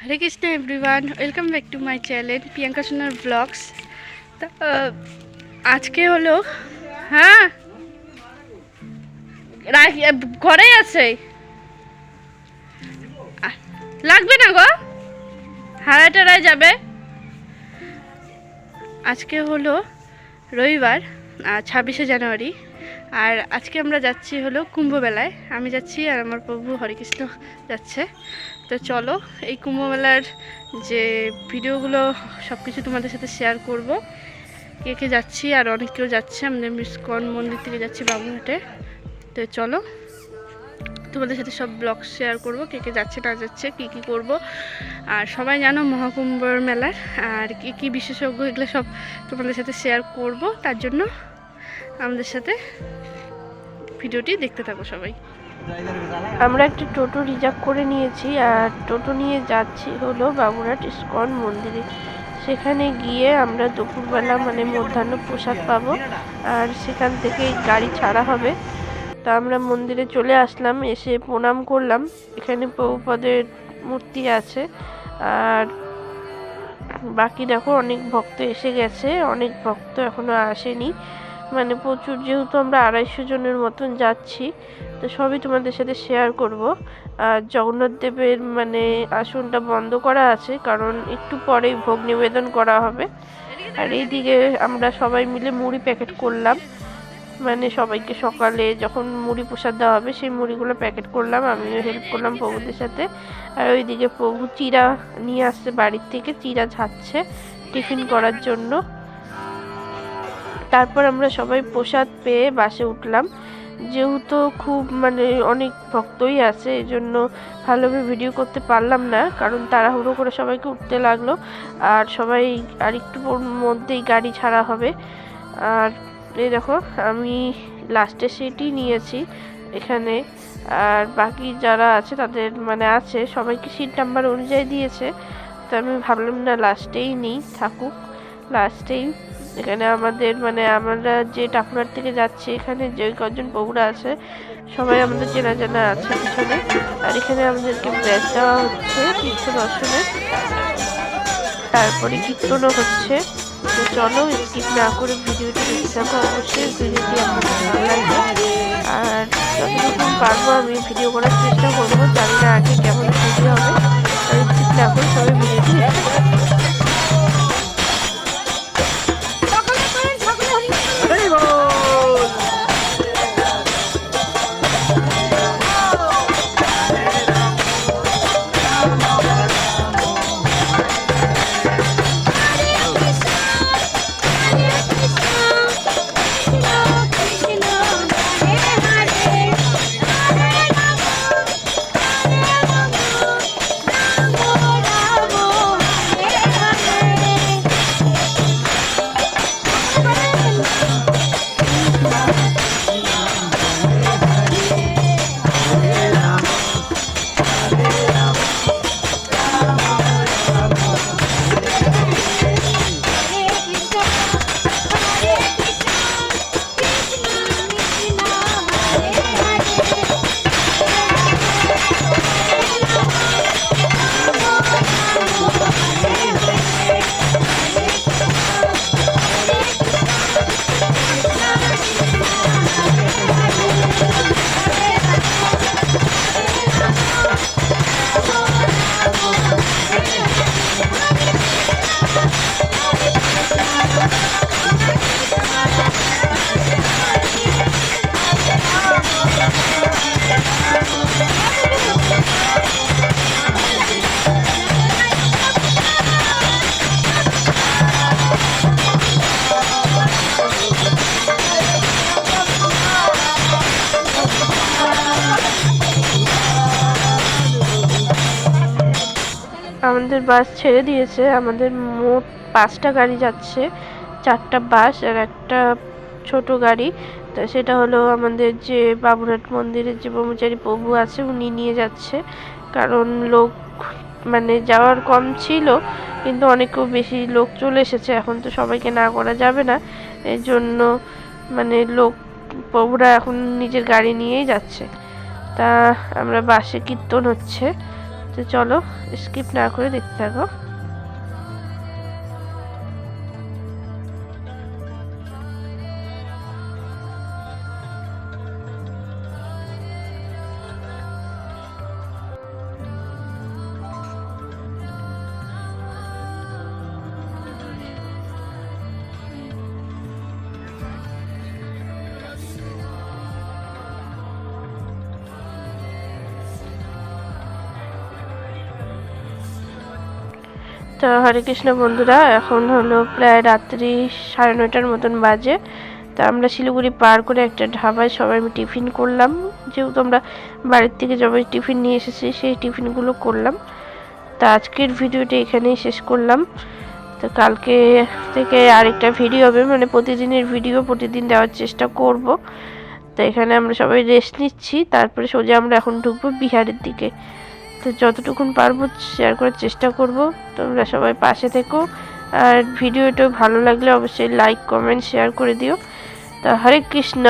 Hare Krishna everyone, welcome back to my channel Priyanka সোনার blogs. তা আজকে হলো হ্যাঁ ঘরে আছে, লাগবে না গো, হারায় টারায় যাবে। আজকে হলো রবিবার, 26শে জানুয়ারি। আর আজকে আমরা যাচ্ছি হলো কুম্ভমেলায়। আমি যাচ্ছি আর আমার প্রভু হরেকৃষ্ণ যাচ্ছে। তো চলো এই কুম্ভমেলার যে ভিডিওগুলো সব কিছু তোমাদের সাথে শেয়ার করব। কে কে যাচ্ছি, আর অনেক কেউ যাচ্ছে, আমাদের ইস্কন মন্দির থেকে যাচ্ছি বাবুঘাটে। তো চলো তোমাদের সাথে সব ব্লগ শেয়ার করব, কে কে যাচ্ছে না যাচ্ছে, কী কী করব। আর সবাই জানো মহাকুম্ভর মেলার আর কী কী বিশেষজ্ঞ, এগুলো সব তোমাদের সাথে শেয়ার করব। তার জন্য আমাদের সাথে ভিডিওটি দেখতে থাকো সবাই। আমরা একটা টোটো রিজার্ভ করে নিয়েছি আর টোটো নিয়ে যাচ্ছি হলো বাবুরহাট ইস্কন মন্দিরে। সেখানে গিয়ে আমরা দুপুরবেলা মানে মধ্যাহ্ন প্রসাদ পাবো আর সেখান থেকে গাড়ি ছাড়া হবে। তা আমরা মন্দিরে চলে আসলাম, এসে প্রণাম করলাম। এখানে প্রভুপাদের মূর্তি আছে আর বাকি দেখো অনেক ভক্ত এসে গেছে, অনেক ভক্ত এখনো আসেনি। মানে প্রচুর, যেহেতু আমরা 250 জনের মতন যাচ্ছি, তো সবই তোমাদের সাথে শেয়ার করব। আর জগন্নাথ দেবের মানে আসনটা বন্ধ করা আছে, কারণ একটু পরেই ভোগ নিবেদন করা হবে। আর এইদিকে আমরা সবাই মিলে মুড়ি প্যাকেট করলাম, মানে সবাইকে সকালে যখন মুড়ি প্রসাদ দেওয়া হবে সেই মুড়িগুলো প্যাকেট করলাম, আমিও হেল্প করলাম প্রভুদের সাথে। আর ওইদিকে প্রভু চিড়া নিয়ে আসছে বাড়ির থেকে, চিড়া ঝাচ্ছে টিফিন করার জন্য। তারপর আমরা সবাই প্রসাদ পেয়ে বাসে উঠলাম। যেহেতু খুব মানে অনেক ভক্তই আছে, এই জন্য ভালোভাবে ভিডিও করতে পারলাম না, কারণ তাড়াহুড়ো করে সবাইকে উঠতে লাগলো। আর সবাই আর একটু মধ্যেই গাড়ি ছাড়া হবে। আর এই দেখো আমি লাস্টের সিটই নিয়েছি এখানে, আর বাকি যারা আছে তাদের মানে আছে সবাইকে সিট নাম্বার অনুযায়ী দিয়েছে। তো আমি ভাবলাম না লাস্টেই নিই, থাকুক লাস্টেই। এখানে আমাদের মানে আমরা যে টাকুরার থেকে যাচ্ছি, এখানে যে কজন বউরা আছে সবাই আমাদের চেনা জানা আছে পিছনে। আর এখানে আমাদেরকে ব্যাচ দেওয়া হচ্ছে তীর্থ দর্শনে, তারপরে কীর্তনও হচ্ছে। তো চলো স্কিপ না করে ভিডিওটি দেখতে থাকো, অবশ্যই ভিডিওটি আপনাদের ভালো লাগবে। আর যতটুকু পারবো আমি ভিডিও করার চেষ্টা করবো, জানি না আগে কেমন ভিডিও হবে। স্কিপ না করে সবাই ভিডিওটি দেখতে থাকো। আমাদের বাস ছেড়ে দিয়েছে, আমাদের মোট 5টা গাড়ি যাচ্ছে, 4টা বাস আর একটা ছোট গাড়ি। তো সেটা হলো আমাদের যে বাবুরহাট মন্দিরের যে ব্রহ্মচারী প্রভু আছে উনি নিয়ে যাচ্ছে, কারণ লোক মানে যাওয়ার কম ছিল, কিন্তু অনেকেও বেশি লোক চলে এসেছে, এখন তো সবাইকে না করা যাবে না, এই জন্য মানে লোক প্রভুরা এখন নিজের গাড়ি নিয়েই যাচ্ছে। তা আমরা বাসে কীর্তন হচ্ছে, তো চলো স্কিপ না করে দেখতে থাকো। তো হরে কৃষ্ণ বন্ধুরা, এখন হলো প্রায় রাত্রি 9:30 মতন বাজে। তো আমরা শিলিগুড়ি পার করে একটা ধাবায় সবাই টিফিন করলাম, যেহেতু আমরা বাড়ির থেকে সবাই টিফিন নিয়ে এসেছি সেই টিফিনগুলো করলাম। তো আজকের ভিডিওটা এখানেই শেষ করলাম। তো কালকে থেকে আরেকটা ভিডিও হবে, মানে প্রতিদিনের ভিডিও প্রতিদিন দেওয়ার চেষ্টা করব। তো এখানে আমরা সবাই রেস্ট নিচ্ছি, তারপরে সোজা আমরা এখন ঢুকবো বিহারের দিকে। তো যতটুকুন পারবো শেয়ার করার চেষ্টা করব। তোমরা সবাই পাশে থেকো, আর ভিডিওটা ভালো লাগলে অবশ্যই লাইক কমেন্ট শেয়ার করে দিও। তো হরে কৃষ্ণ।